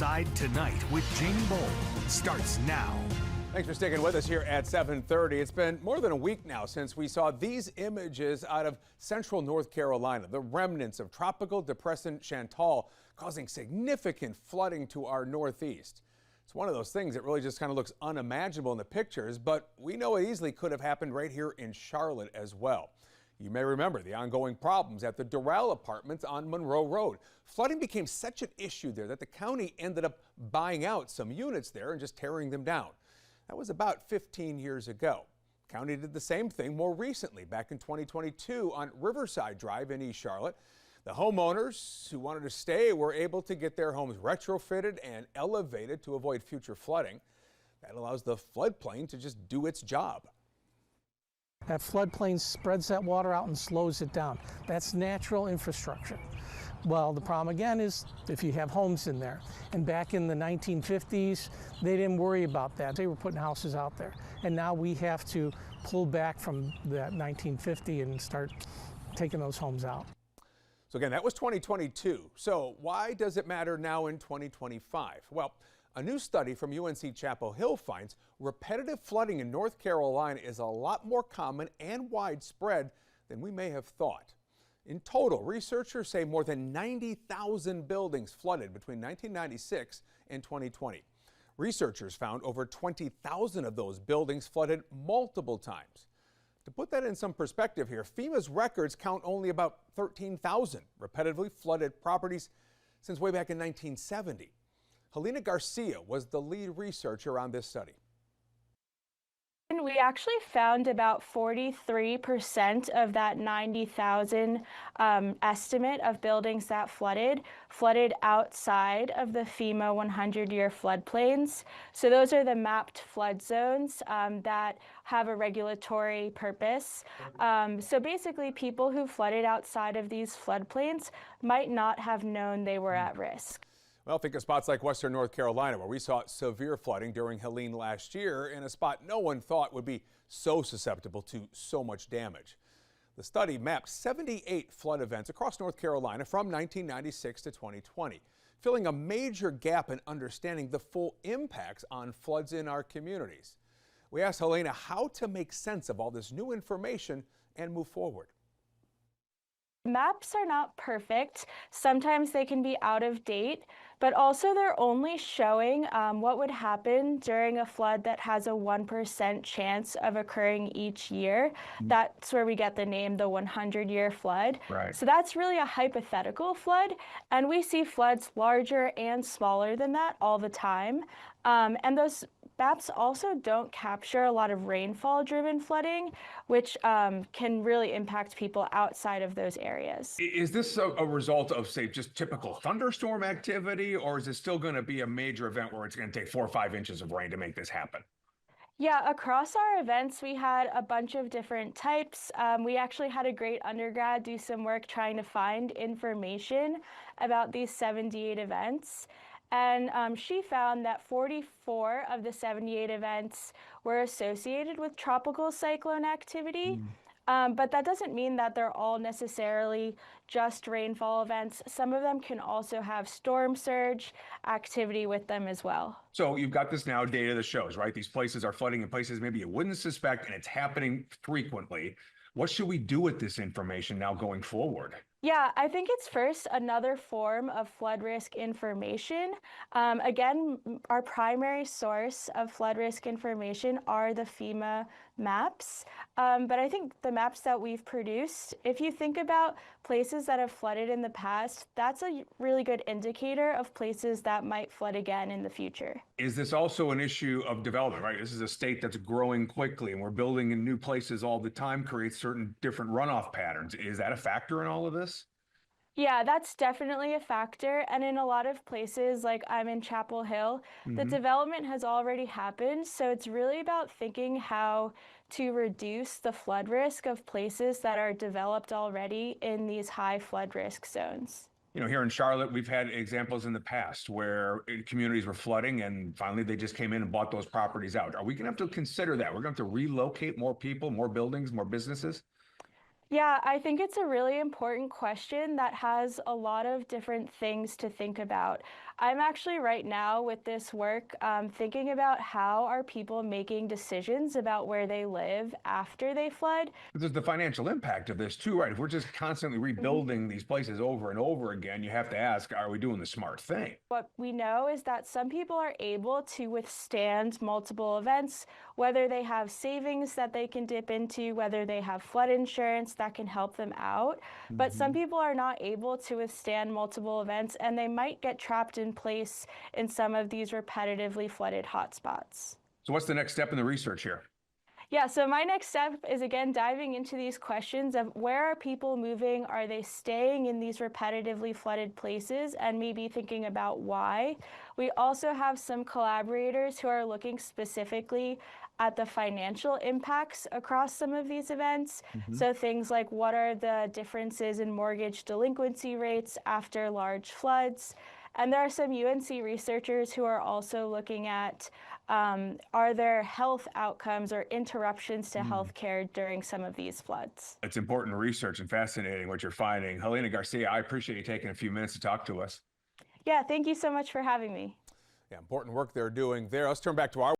Side Tonight with Jamie Bowl starts now. Thanks for sticking with us here at 7:30. It's been more than a week now since we saw these images out of central North Carolina, the remnants of tropical depression Chantal causing significant flooding to our northeast. It's one of those things that really just kind of looks unimaginable in the pictures, but we know it easily could have happened right here in Charlotte as well. You may remember the ongoing problems at the Durrell Apartments on Monroe Road. Flooding became such an issue there that the county ended up buying out some units there and just tearing them down. That was about 15 years ago. The county did the same thing more recently, back in 2022 on Riverside Drive in East Charlotte. The homeowners who wanted to stay were able to get their homes retrofitted and elevated to avoid future flooding. That allows the floodplain to just do its job. That floodplain spreads that water out and slows it down. That's natural infrastructure. Well, the problem again is if you have homes in there. And back in the 1950s, they didn't worry about that. They were putting houses out there. And now we have to pull back from that 1950 and start taking those homes out. So again, that was 2022. So why does it matter now in 2025? Well, a new study from UNC Chapel Hill finds repetitive flooding in North Carolina is a lot more common and widespread than we may have thought. In total, researchers say more than 90,000 buildings flooded between 1996 and 2020. Researchers found over 20,000 of those buildings flooded multiple times. To put that in some perspective here, FEMA's records count only about 13,000 repetitively flooded properties since way back in 1970. Helena Garcia was the lead researcher on this study. We actually found about 43% of that 90,000 estimate of buildings that flooded outside of the FEMA 100-year floodplains. So those are the mapped flood zones that have a regulatory purpose. So basically, people who flooded outside of these floodplains might not have known they were at risk. Well, think of spots like Western North Carolina, where we saw severe flooding during Helene last year in a spot no one thought would be so susceptible to so much damage. The study mapped 78 flood events across North Carolina from 1996 to 2020, filling a major gap in understanding the full impacts on floods in our communities. We asked Helena how to make sense of all this new information and move forward. Maps are not perfect. Sometimes they can be out of date, but also they're only showing what would happen during a flood that has a 1% chance of occurring each year. That's where we get the name, the 100-year flood. Right. So that's really a hypothetical flood, and we see floods larger and smaller than that all the time. And those maps also don't capture a lot of rainfall-driven flooding, which can really impact people outside of those areas. Is this a result of, say, just typical thunderstorm activity, or is it still going to be a major event where it's going to take 4 or 5 inches of rain to make this happen? Yeah, across our events, we had a bunch of different types. We actually had a great undergrad do some work trying to find information about these 78 events. And she found that 44 of the 78 events were associated with tropical cyclone activity. But that doesn't mean that they're all necessarily just rainfall events. Some of them can also have storm surge activity with them as well. So you've got this now data that shows, right? These places are flooding in places maybe you wouldn't suspect, and it's happening frequently. What should we do with this information now going forward? Yeah, I think it's first another form of flood risk information. Again, our primary source of flood risk information are the FEMA maps. But I think the maps that we've produced, if you think about places that have flooded in the past, that's a really good indicator of places that might flood again in the future. Is this also an issue of development, right? This is a state that's growing quickly, and we're building in new places all the time, creates certain different runoff patterns. Is that a factor in all of this? Yeah, that's definitely a factor. And in a lot of places, like I'm in Chapel Hill, the development has already happened. So it's really about thinking how to reduce the flood risk of places that are developed already in these high flood risk zones. You know, here in Charlotte, we've had examples in the past where communities were flooding and finally they just came in and bought those properties out. Are we going to have to consider that? We're going to have to relocate more people, more buildings, more businesses? Yeah, I think it's a really important question that has a lot of different things to think about. I'm actually right now with this work thinking about how are people making decisions about where they live after they flood. There's the financial impact of this too, right? If we're just constantly rebuilding these places over and over again, you have to ask, are we doing the smart thing? What we know is that some people are able to withstand multiple events, whether they have savings that they can dip into, whether they have flood insurance that can help them out. But some people are not able to withstand multiple events, and they might get trapped in place in some of these repetitively flooded hotspots. So what's the next step in the research here? Yeah, so my next step is again diving into these questions of where are people moving? Are they staying in these repetitively flooded places? And maybe thinking about why. We also have some collaborators who are looking specifically at the financial impacts across some of these events. So things like what are the differences in mortgage delinquency rates after large floods? And there are some UNC researchers who are also looking at are there health outcomes or interruptions to healthcare during some of these floods? It's important research and fascinating what you're finding. Helena Garcia, I appreciate you taking a few minutes to talk to us. Yeah, thank you so much for having me. Yeah, important work they're doing there. Let's turn back to our